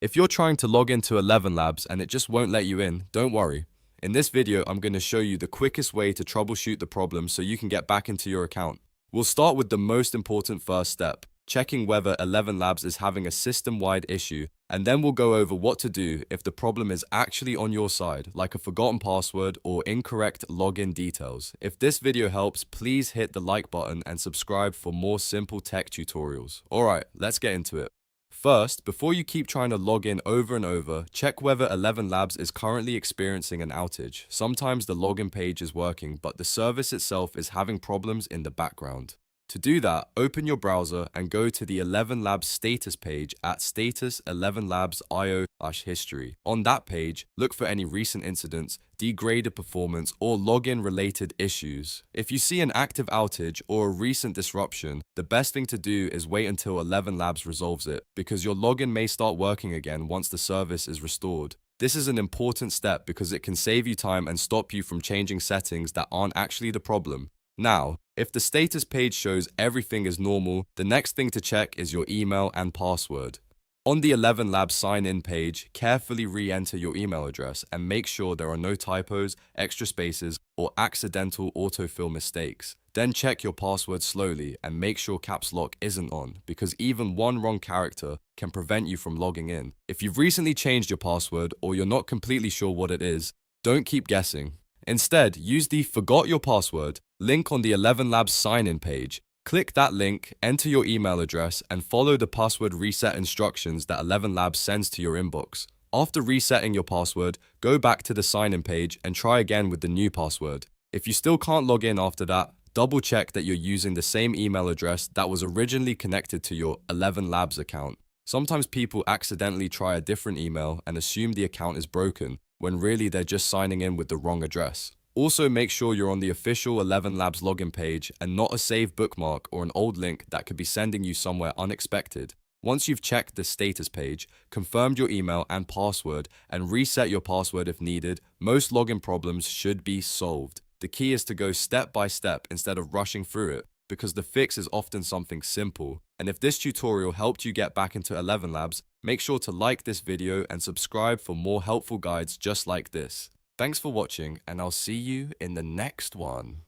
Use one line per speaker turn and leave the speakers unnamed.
If you're trying to log into ElevenLabs and it just won't let you in, don't worry. In this video, I'm going to show you the quickest way to troubleshoot the problem so you can get back into your account. We'll start with the most important first step, checking whether ElevenLabs is having a system-wide issue, and then we'll go over what to do if the problem is actually on your side, like a forgotten password or incorrect login details. If this video helps, please hit the like button and subscribe for more simple tech tutorials. Alright, let's get into it. First, before you keep trying to log in over and over, check whether ElevenLabs is currently experiencing an outage. Sometimes the login page is working, but the service itself is having problems in the background. To do that, open your browser and go to the ElevenLabs status page at status ElevenLabs IO/history. On that page, look for any recent incidents, degraded performance, or login related issues. If you see an active outage or a recent disruption, the best thing to do is wait until ElevenLabs resolves it, because your login may start working again once the service is restored. This is an important step because it can save you time and stop you from changing settings that aren't actually the problem. Now, if the status page shows everything is normal, the next thing to check is your email and password. On the ElevenLabs sign-in page, carefully re-enter your email address and make sure there are no typos, extra spaces, or accidental autofill mistakes. Then check your password slowly and make sure caps lock isn't on, because even one wrong character can prevent you from logging in. If you've recently changed your password or you're not completely sure what it is, don't keep guessing. Instead, use the Forgot Your Password link on the ElevenLabs sign-in page. Click that link, enter your email address, and follow the password reset instructions that ElevenLabs sends to your inbox. After resetting your password, go back to the sign-in page and try again with the new password. If you still can't log in after that, double check that you're using the same email address that was originally connected to your ElevenLabs account. Sometimes people accidentally try a different email and assume the account is broken, when really they're just signing in with the wrong address. Also, make sure you're on the official ElevenLabs login page and not a saved bookmark or an old link that could be sending you somewhere unexpected. Once you've checked the status page, confirmed your email and password, and reset your password if needed, most login problems should be solved. The key is to go step by step instead of rushing through it, because the fix is often something simple. And if this tutorial helped you get back into ElevenLabs, make sure to like this video and subscribe for more helpful guides just like this. Thanks for watching, and I'll see you in the next one.